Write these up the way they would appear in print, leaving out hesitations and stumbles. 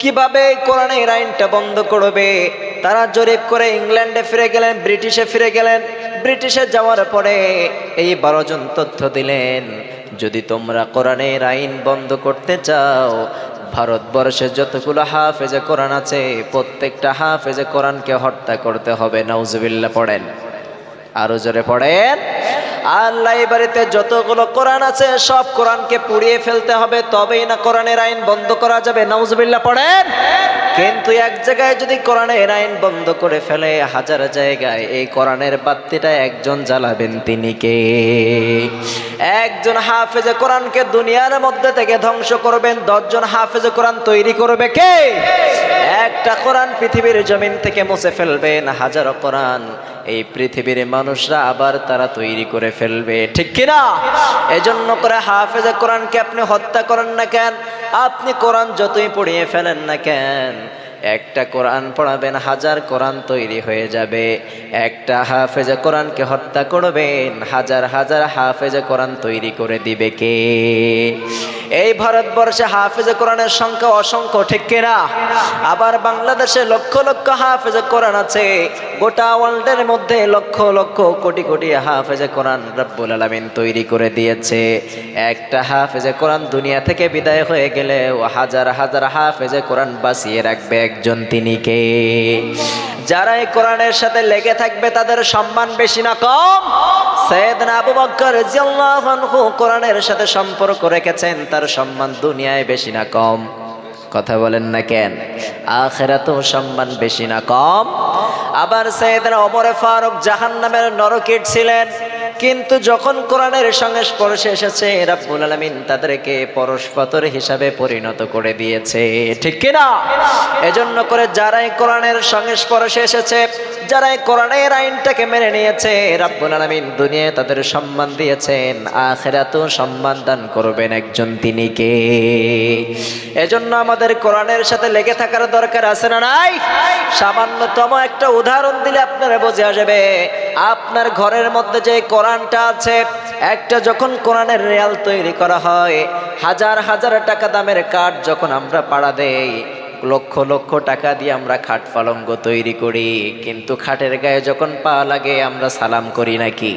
কিভাবে কোরআনের আইনটা বন্ধ করবে। তারা জরিপ করে ইংল্যান্ডে ফিরে গেলেন, ব্রিটিশে ফিরে গেলেন। ব্রিটিশে যাওয়ার পরে এই 12 জন তথ্য দিলেন, যদি তোমরা কোরআনের আইন বন্ধ করতে চাও, ভারতবর্ষে যতগুলো হাফেজে কোরআন আছে প্রত্যেকটা হাফেজে কোরআনকে হত্যা করতে হবে। নাউজুবিল্লাহ পড়েন, আরো জোরে পড়েন। আর লাইব্রেরিতে যতগুলো কোরআন আছে সব কোরআনকে পুড়িয়ে ফেলতে হবে, তবেই না কোরআনের আইন বন্ধ করা যাবে। নাউজুবিল্লাহ পড়েন। কিন্তু এক জায়গায় যদি কোরআনের আইন বন্ধ করে ফেলে, হাজার জায়গায় এই কোরআনের বাতিটা একজন জ্বালাবেন, তিনি কে? একজন হাফেজে কোরআনকে দুনিয়ার মধ্যে থেকে ধ্বংস করবেন, 10 জন হাফেজে কোরআন তৈরি করবে কে? একটা কোরআন পৃথিবীর জমিন থেকে মুছে ফেলবেন, হাজারো কোরআন এই পৃথিবীর মানুষরা আবার তারা তৈরি করে ফেলবে, ঠিক কিনা? এজন্য করে হাফেজে কোরআনকে আপনি হত্যা করেন না কেন, আপনি কোরআন যতই পড়িয়ে ফেলেন না কেন, একটা কোরআন পড়াবেন, হাজার কোরআন তৈরি হয়ে যাবে। একটা হাফেজে কোরআনকে হত্যা করবেন, হাজার হাজার হাফেজে কোরআন তৈরি করে দিবে কে? এই ভারতবর্ষে হাফেজে কোরআনের সংখ্যা অসংখ্য, ঠিক কিনা? আবার বাংলাদেশে লক্ষ লক্ষ হাফেজে কোরআন আছে, গোটা ওয়ার্ল্ডের মধ্যে লক্ষ লক্ষ কোটি কোটি হাফেজে কোরআন রব্বুল আলামিন তৈরি করে দিয়েছে। একটা হাফেজে কোরআন দুনিয়া থেকে বিদায় হয়ে গেলে ও হাজার হাজার হাফেজে কোরআন বাঁচিয়ে রাখবে একজন, তিনি কে? যারা এই কোরআনের সাথে লেগে থাকবে তাদের সম্মান বেশি না কম? সাইয়েদনা আবু বকর রাদিয়াল্লাহু আনহু কোরআনের সাথে সম্পর্ক রেখেছেন, তার সম্মান দুনিয়ায় বেশি না কম? কথা বলেন না কেন? আখিরাতেও সম্মান বেশি না কম? আবার সাইয়েদনা ওমর ফারুক জাহান্নামের নরকিট ছিলেন, কিন্তু যখন কোরআনের সংস্পর্শে এসেছে রব্বুল আলামিন তাদেরকে পরশপাথর হিসাবে পরিণত করে দিয়েছে, ঠিক কিনা? এজন্য করে যারাই কোরআনের সংস্পর্শে এসেছে, যারাই কোরআনের আইনটাকে মেনে নিয়েছে, রব্বুল আলামিন দুনিয়ায় তাদের সম্মান দিয়েছেন, আখিরাতেও সম্মান দান করবেন একজন, তিনি কে? এজন্য আমাদের কোরআনের সাথে লেগে থাকার দরকার আছে না নাই? সামান্যতম একটা উদাহরণ দিলে আপনারা বোঝা যাবে। আপনার ঘরের মধ্যে যে কোরআনটা আছে, একটা যখন কোরআনের রিয়াল তৈরি করা হয়, হাজার হাজার টাকা দামের কাঠ যখন আমরা পাড়া দেই, লক্ষ লক্ষ টাকা দিয়ে আমরা খাট পালঙ্গ তৈরি করি, কিন্তু খাটের গায়ে যখন পা লাগে আমরা সালাম করি নাকি?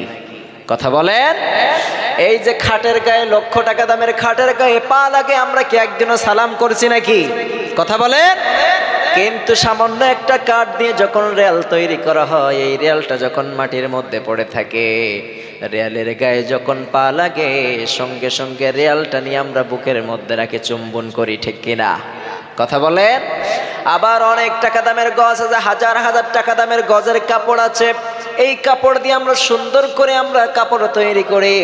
কথা বলেন। এই যে খাটের গায়ে, লক্ষ টাকা দামের খাটের গায়ে পা লাগে, আমরা কি একদিনও সালাম করছি নাকি? কথা বলেন। কিন্তু সামান্য একটা কাঠ দিয়ে যখন রেল তৈরি করা হয়, এই রেলটা যখন মাটির মধ্যে পড়ে থাকে, রেলের গায়ে যখন পা লাগে, সঙ্গে সঙ্গে রেলটা নিয়ে আমরা বুকের মধ্যে রাখে চুম্বন করি, ঠিক কিনা? কথা বলেন। আবার অনেক টাকা দামের গজ আছে, হাজার হাজার টাকা দামের গজের কাপড় আছে, এই কাপড় দিয়ে আমরা সুন্দর করে আমরা কাপড় তৈরি করি,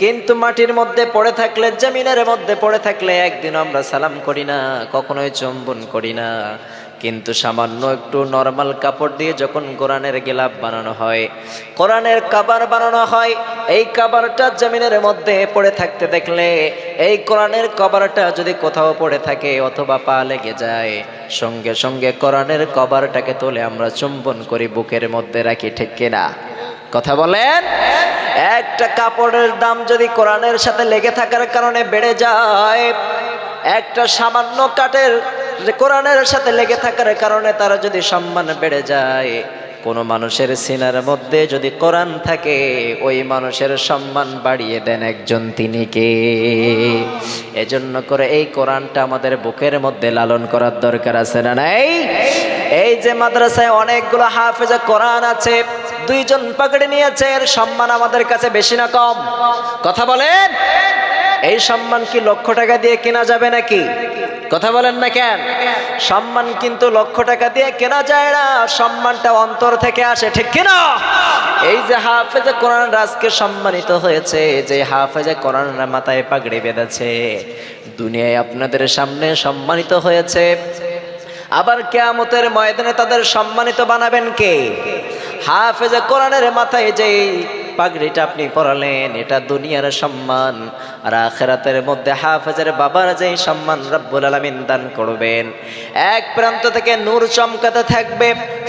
কিন্তু মাটির মধ্যে পড়ে থাকলে, জমিনের মধ্যে পড়ে থাকলে একদিন আমরা সালাম করি না, কখনোই চুম্বন করি না। কিন্তু সামান্য একটু নরমাল কাপড় দিয়ে যখন কোরআনের গিলাফ বানানো হয়, কোরআনের কাবার বানানো হয়, এই কাবারটা জমিনের মধ্যে পড়ে থাকতে দেখলে, এই কোরআনের কভারটা যদি কোথাও পড়ে থাকে অথবা পা লেগে যায়, সঙ্গে সঙ্গে কোরআনের কভারটাকে তুলে আমরা চুম্বন করি, বুকের মধ্যে রাখি, ঠিক কিনা? কথা বলেন। একটা কাপড়ের দাম যদি কোরআনের সাথে লেগে থাকার কারণে বেড়ে যায়, একটা সামান্য কাঠের কোরআনের সাথে লেগে থাকার কারণে তারা যদি সম্মান বেড়ে যায়, কোনো মানুষের সিনার মধ্যে যদি কোরআন থাকে, ওই মানুষের সম্মান বাড়িয়ে দেন একজন, তিনি কে? এজন্য করে এই কোরআনটা আমাদের বুকের মধ্যে লালন করার দরকার আছে না নাই? এই যে মাদ্রাসায় অনেকগুলো হাফেজে কোরআন আছে, 2 জন পাগড়ি নিয়েছে, এর সম্মান আমাদের কাছে বেশি না কম? কথা বলেন। এই সম্মান কি লক্ষ টাকা দিয়ে কেনা যাবে নাকি? কথা বলেন না কেন? সম্মান কিন্তু লক্ষ টাকা দিয়ে কেনা যায় না, সম্মানটা অন্তর থেকে আসে, ঠিক কিনা? এই যে হাফেজে কোরআন আজকে সম্মানিত হয়েছে, যে হাফেজে কোরআন মাথায় পাগড়ি বেঁধেছে, দুনিয়ায় আপনাদের সামনে সম্মানিত হয়েছে, আবার কিয়ামতের ময়দানে তাদের সম্মানিত বানাবেন কে? হাফেজে কোরআনের মাথায় যে পাগড়িটা আপনি পরালেন, এটা দুনিয়ার সম্মান, আর আখিরাতের মধ্যে হাফেজের বাবার যে সম্মান রব্বুল আলামিন দান করবেন, এক প্রান্ত থেকে নূর চমকাতে থাকবে,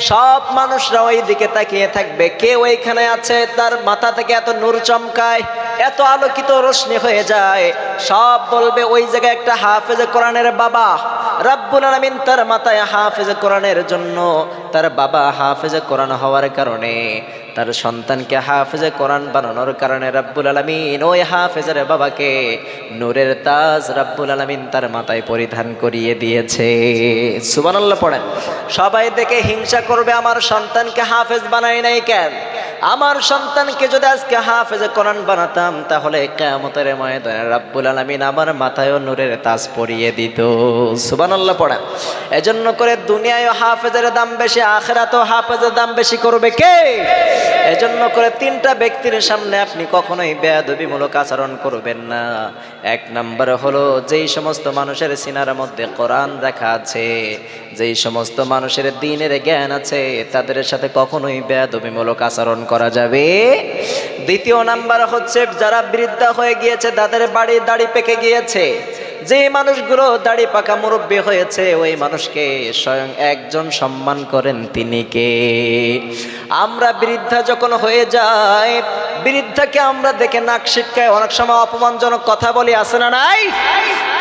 সব মানুষরা ওই দিকে তাকিয়ে থাকবে, কে ওইখানে আছে, তার মাথা থেকে এত নূর চমকায়, এত আলোকিত রোশনি হয়ে যায়, সব বলবে ওই জায়গায় একটা হাফেজে কোরআনের বাবা, রব্বুল আলামিন তার মাথায় হাফেজে কোরআনের জন্য, তার বাবা হাফেজে কোরআন হওয়ার কারণে, তার সন্তানকে হাফেজে কোরআন বানানোর কারণে রব্বুল আলামিন ওই হাফেজের বাবাকে নূরের তাজ রব্বুল আলামিন তার মাথায় পরিধান করিয়ে দিয়েছে। সুবহানাল্লাহ পড়েন। সবাই দেখে হিংসা করবে, আমার সন্তানকে হাফেজ বানাই নাই কেন? আমার সন্তানকে যদি আজকে হাফেজে কোরআন বানাতাম তাহলে কিয়ামতের ময়দানে রব্বুল আলামিন আমার মাথায়ও নূরের তাজ পরিয়ে দিত। সুবহানাল্লাহ পড়েন। এজন্য করে দুনিয়ায় হাফেজের দাম বেশি, আখিরাতেও হাফেজের দাম বেশি করবে কে? এজন্য করে তিনটা ব্যক্তির সামনে আপনি কখনোই বেয়াদবিমূলক আচরণ করবেন না। এক নম্বর হলো, যেই সমস্ত মানুষের সিনার মধ্যে কোরআন রাখা আছে, যেই সমস্ত মানুষের দ্বীনের জ্ঞান আছে, তাদের সাথে কখনোই বেয়াদবিমূলক আচরণ করা যাবে। দ্বিতীয় নাম্বার হচ্ছে, যারা বৃদ্ধা হয়ে গিয়েছে, তাদের দাড়ি পেকে গিয়েছে, যে মানুষগুলো দাড়ি পাকা মুরব্বী হয়েছে, ওই মানুষকে স্বয়ং একজন সম্মান করেন, তিনি কে? আমরা বৃদ্ধা যখন হয়ে যায়, বৃদ্ধাকে আমরা দেখে নাক শিটকায় অনেক সময় অপমানজনক কথা বলি, আছে না নাই?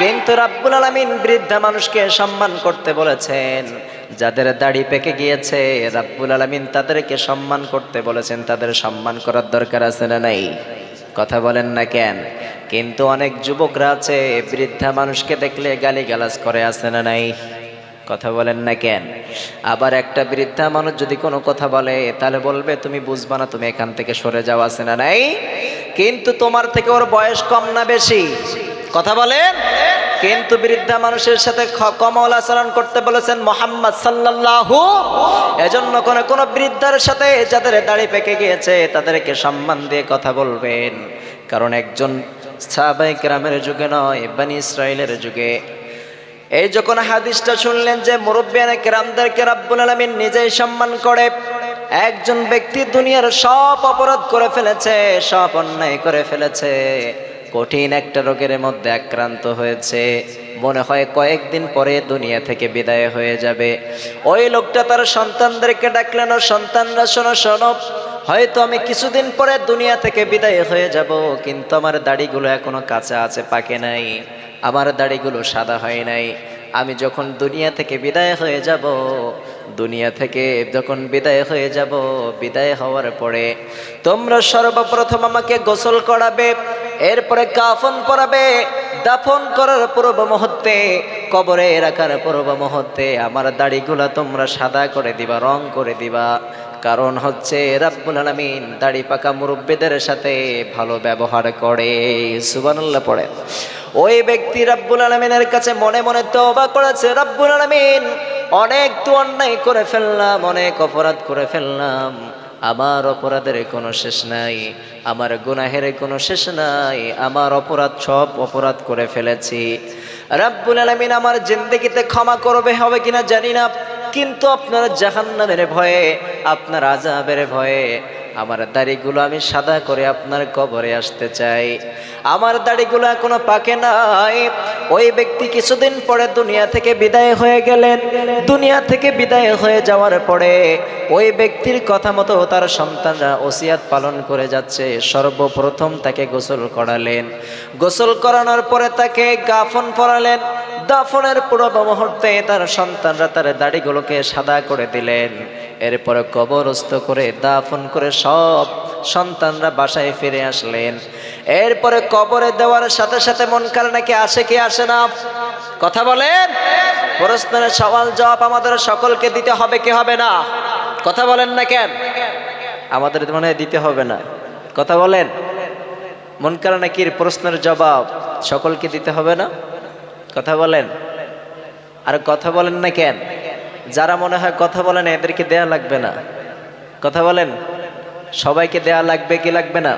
কিন্তু রব্বুল আলামিন বৃদ্ধা মানুষকে সম্মান করতে বলেছেন। যাদের দাড়ি পেকে গিয়েছে রব্বুল আলামিন তাদেরকে সম্মান করতে বলেছেন, তাদের সম্মান করার দরকার আছে না নাই? কথা বলেন না কেন? কিন্তু অনেক যুবকরা আছে বৃদ্ধা মানুষকে দেখলে গালিগালাজ করে, আছে না নাই? কথা বলেন না কেন? আবার একটা বৃদ্ধা মানুষ যদি কোনো কথা বলে তাহলে বলবে তুমি বুঝবা না, তুমি এখান থেকে সরে যাও, আছে না নাই? কিন্তু তোমার থেকে ওর বয়স কম না বেশি? কথা বলেন। কিন্তু বৃদ্ধা মানুষের সাথে কমল আচরণ করতে বলেছেন মুহাম্মদ সাল্লাল্লাহু। এজন্য কোন বৃদ্ধার সাথে যাদের দাড়ি পেকে গিয়েছে তাদেরকে সম্মান দিয়ে কথা বলবেন। কারণ একজন সাহাবায়ে কেরামের যুগে নয়, বনি ইসরাইলের যুগে এই যখন হাদিসটা শুনলেন যে মুরব্বিয়ানে কেরামদেরকে রব্বুল আলামিন নিজেই সম্মান করে, একজন ব্যক্তি দুনিয়ার সব অপরাধ করে ফেলেছে, সব অন্যায় করে ফেলেছে, কঠিন একটা রোগের মধ্যে আক্রান্ত হয়েছে, মনে হয় কয়েকদিন পরে দুনিয়া থেকে বিদায় হয়ে যাবে। ওই লোকটা তার সন্তানদেরকে ডাকলেন, সন্তানরা শোনো শোনো, হয়তো আমি কিছুদিন পরে দুনিয়া থেকে বিদায় হয়ে যাব, কিন্তু আমার দাড়িগুলো এখনো কাঁচা আছে, পাকে নাই, আমার দাড়িগুলো সাদা হয় নাই। আমি যখন দুনিয়া থেকে বিদায় হয়ে যাব, দুনিয়া থেকে যখন বিদায় হয়ে যাব, বিদায় হওয়ার পরে তোমরা সর্বপ্রথম আমাকে গোসল করাবে, এরপরে কাফন পরাবে, দাফন করার পূর্ব মুহূর্তে, কবরে রাখার পূর্ব মুহূর্তে আমার দাড়িগুলা তোমরা সাদা করে দিবা, রং করে দিবা। কারণ হচ্ছে রব্বুল আলামিন দাড়ি পাকা মুরব্বিদের সাথে ভালো ব্যবহার করে। সুবহানাল্লাহ পড়ে। ওই ব্যক্তি রব্বুল আলামিনের কাছে মনে মনে তওবা করেছে, রব্বুল আলামিন অনেক তো অন্যায় করে ফেললাম, অনেক অপরাধ করে ফেললাম, আমার অপরাধের কোনো শেষ নাই, আমার গুনাহের কোনো শেষ নাই, আমার অপরাধ সব অপরাধ করে ফেলেছি। রব্বুল আলামিন আমার জিন্দেগিতে ক্ষমা করবে হবে কিনা জানি না, কিন্তু আপনার জাহান্নামের ভয়ে, আপনার আযাবের ভয়ে আমার দাড়িগুলো আমি সাদা করে আপনার কবরে আসতে চাই। আমার দাড়িগুলো এখনো পাকে নাই। ওই ব্যক্তি কিছুদিন পরে দুনিয়া থেকে বিদায় হয়ে গেলেন। দুনিয়া থেকে বিদায় হয়ে যাওয়ার পরে ওই ব্যক্তির কথা মতো তার সন্তানরা ওসিয়াত পালন করে যাচ্ছে। সর্বপ্রথম তাকে গোসল করালেন, গোসল করানোর পরে তাকে কাফন পরালেন। দাফনের পূর্ব মুহূর্তে তার সন্তানরা তার দাড়িগুলোকে সাদা করে দিলেন। এরপরে কবরস্থ করে দাফন করে সব সন্তানরা বাসায় ফিরে আসলেন। এরপরে কবরে দেওয়ার সাথে সাথে মুনকার নাকি আসে কি আসে না? কথা বলেন। প্রশ্নের সওয়াল জবাব আমাদের সকলকে দিতে হবে কি হবে না? কথা বলেন না কেন? আমাদের মনে হয় দিতে হবে না। কথা বলেন। মুনকার নাকির প্রশ্নের জবাব সকলকে দিতে হবে না? কথা বলেন। আর কথা বলেন না কেন? যারা মনে হয় কথা বলেন এদেরকে দেয়া লাগবে না। কথা বলেন। সবাইকে দেয়া লাগবে কি লাগবে না?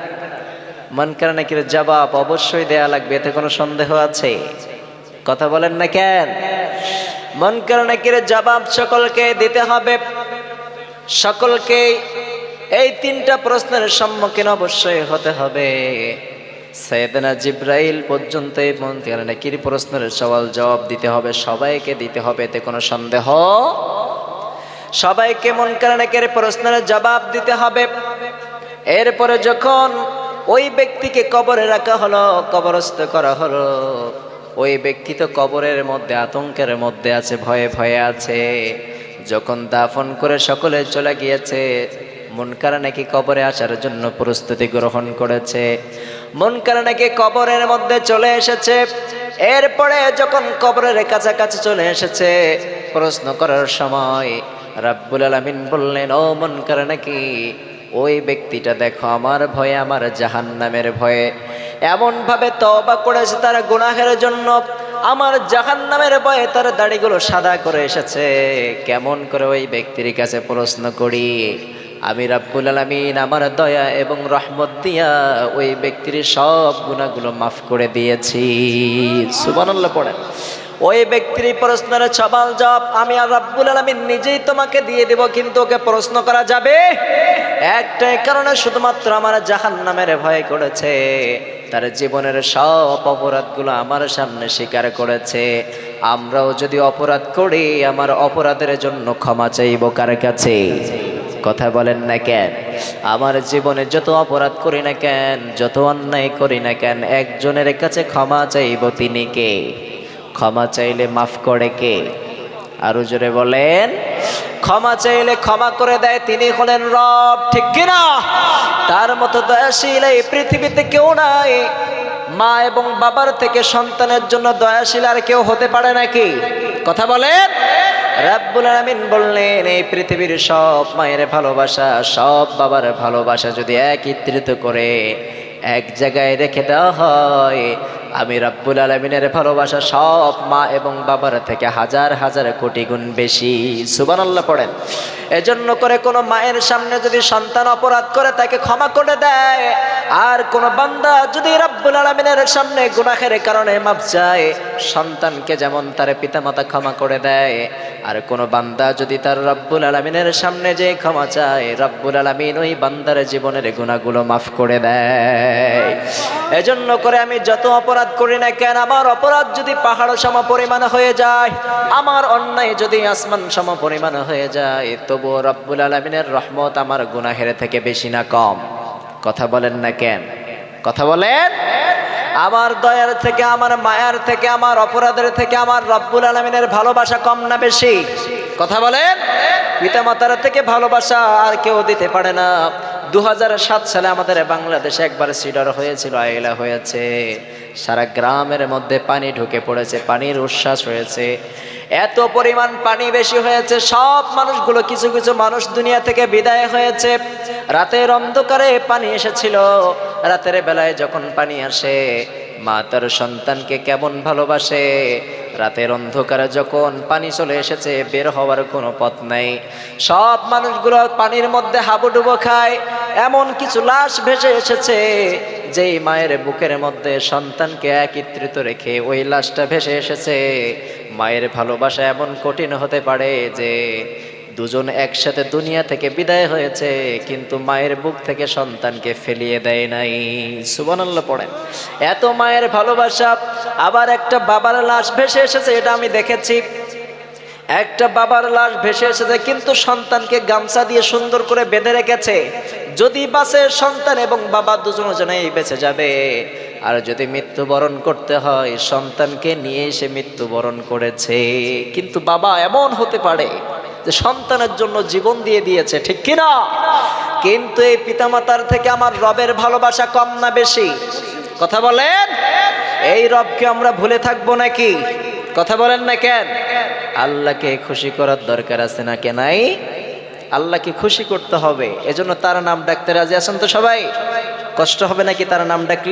মুনকার নাকির জবাব অবশ্যই দেয়া লাগবে, এতে কোনো সন্দেহ আছে? কথা বলেন না কেন? মুনকার নাকির জবাব সকলকে দিতে হবে। সকলকে এই তিনটা প্রশ্নের সম্মুখীন অবশ্যই হতে হবে। সাইয়েদনা জিব্রাইল পর্যন্ত এই মুনকার নাকির প্রশ্নের সওয়াল জবাব দিতে হবে, সবাইকে দিতে হবে, এতে কোনো সন্দেহ? সবাইকে মুনকার নাকির প্রশ্নের জবাব দিতে হবে। এরপরে যখন ওই ব্যক্তিকে কবরে রাখা হলো, কবরস্থ করা হলো। ওই ব্যক্তি তো কবরের মধ্যে আতঙ্কের মধ্যে আছে, ভয়ে ভয়ে আছে। যখন দাফন করে সকলে চলে গিয়েছে, মুনকার নাকি কবরে আসার জন্য প্রস্তুতি গ্রহণ করেছে। মুনকার নাকি কবরের মধ্যে চলে এসেছে। এরপরে যখন কবরের কাছাকাছি চলে এসেছে, প্রশ্ন করার সময় রাব্বুল আলামিন বললেন, ও মুনকার নাকি, ওই ব্যক্তিটা দেখো আমার ভয়ে, আমার জাহান্নামের ভয়ে এমন ভাবে তওবা করেছে তার গুনাহের জন্য, আমার জাহান্নামের ভয়ে তার দাড়িগুলো সাদা করে এসেছে। কেমন করে ওই ব্যক্তির কাছে প্রশ্ন করি? আমি রাব্বুল আলামিন আমার দয়া এবং রহমত দিয়া ওই ব্যক্তির সব গুনাহগুলো মাফ করে দিয়েছি। সুবহানাল্লাহ পড়েন। ওই ব্যক্তির প্রশ্নের সওয়াল জবাব আমি আর রাব্বুল আলামিন নিজেই তোমাকে দিয়ে দেব, কিন্তু ওকে প্রশ্ন করা যাবে একটাই কারণে, শুধুমাত্র আমার জাহান্নামের ভয় করেছে। তার জীবনের সব অপরাধগুলো আমার সামনে স্বীকার করেছে। আমরাও যদি অপরাধ করি, আমার অপরাধের জন্য ক্ষমা চাইব কার কাছে? কথা বলেন না কেন? আমার জীবনে যত অপরাধ করি না কেন, যত অন্যায় করি না কেন, একজনের কাছে ক্ষমা চাইব, তিনি কে? ক্ষমা চাইলে মাফ করে কে? আরো জোরে বলেন। ক্ষমা চাইলে ক্ষমা করে দেয়, তিনি হলেন রব, ঠিক কিনা? তার মতো দয়াশীল এই পৃথিবীতে কেউ নাই। মা এবং বাবার থেকে সন্তানের জন্য দয়াশীল আর কেউ হতে পারে নাকি? কথা বলেন। রাব্বুল আলামিন বললেন, এই পৃথিবীর সব মায়ের ভালোবাসা, সব বাবার ভালোবাসা যদি একত্রিত করে এক জায়গায় রেখে দেওয়া হয়, আমি রাব্বুল আলামিনের ভালোবাসা সব মা এবং বাবার থেকে হাজার হাজার কোটি গুণ বেশি। সুবহানাল্লাহ পড়েন। এজন্য করে কোনো মায়ের সামনে যদি সন্তান অপরাধ করে তাকে ক্ষমা করে দেয়, আর কোনো বান্দা যদি রাব্বুল আলামিনের সামনে গুনাহের কারণে মাফ চায়, সন্তানকে যেমন তার পিতামাতা ক্ষমা করে দেয়, আর কোনো বান্দা যদি তার রাব্বুল আলামিনের সামনে যে ক্ষমা চায়, রাব্বুল আলামিন ওই বান্দার জীবনের গুনাহগুলো মাফ করে দেয়। এজন্য করে আমি যত অপরাধ করি না কেন, আমার অপরাধ যদি পাহাড় সম পরিমাণ হয়ে যায়, আমার অন্যায় যদি আসমান সম পরিমাণ হয়ে যায়, তবুও রাব্বুল আলামিনের রহমত আমার গুনাহের থেকে বেশি না কম? কথা বলেন না কেন? কথা বলেন। আমার দয়ার থেকে, আমার মায়ার থেকে, আমার অপরাধের থেকে আমার রাব্বুল আলামিনের ভালোবাসা কম না বেশি? কথা বলেন। পিতামাতার থেকে ভালোবাসা আর কেউ দিতে পারে না। 2007 সালে আমাদের বাংলাদেশে একবার সিডর হয়েছিল, আইলা হয়েছে। সারা গ্রামের মধ্যে পানি ঢুকে পড়েছে, পানির উচ্ছ্বাস হয়েছে। এত পরিমাণ পানি বেশি হয়েছে, সব মানুষগুলো, কিছু কিছু মানুষ দুনিয়া থেকে বিদায় হয়েছে। রাতের অন্ধকারে পানি এসেছিল। রাতের বেলায় যখন পানি আসে, মা তার সন্তানকে কেমন ভালোবাসে। রাতের অন্ধকারে যখন পানি চলে এসেছে, বের হওয়ার কোনো পথ নাই, সব মানুষগুলো পানির মধ্যে হাবুডুবো খায়। এমন কিছু লাশ ভেসে এসেছে, যেই মায়ের বুকের মধ্যে সন্তানকে একত্রিত রেখে ওই লাশটা ভেসে এসেছে। মায়ের ভালোবাসা এমন কঠিন হতে পারে যে দুজন একসাথে দুনিয়া থেকে বিদায় হয়েছে, কিন্তু মায়ের বুক থেকে সন্তানকে ফেলিয়ে দেয় নাই। সুবহানাল্লাহ পড়েন। এত মায়ের ভালোবাসা। আবার একটা বাবার লাশ ভেসে এসেছে, এটা আমি দেখেছি। একটা বাবার লাশ ভেসে এসেছে, কিন্তু সন্তানকে গামছা দিয়ে সুন্দর করে বেঁধে রেখেছে। যদি বাঁচে, সন্তান এবং বাবা দুজনেই বেঁচে যাবে। আর যদি মৃত্যুবরণ করতে হয়, সন্তানকে নিয়ে সে মৃত্যুবরণ করেছে। কিন্তু বাবা এমন হতে পারে যে সন্তানের জন্য জীবন দিয়ে দিয়েছে, ঠিক কিনা? কিন্তু এই পিতামাতার থেকে আমার রবের ভালোবাসা কম না বেশি? কথা বলেন। এই রবকে আমরা ভুলে থাকবো নাকি? কথা বলেন না কেন? আল্লাহকে খুশি করার দরকার আছে না কে নাই? আল্লাহকে খুশি করতে হবে, এজন্য তার নাম ডাকতে রাজি আছেন তো সবাই? কষ্ট হবে নাকি তার নাম ডাকলে?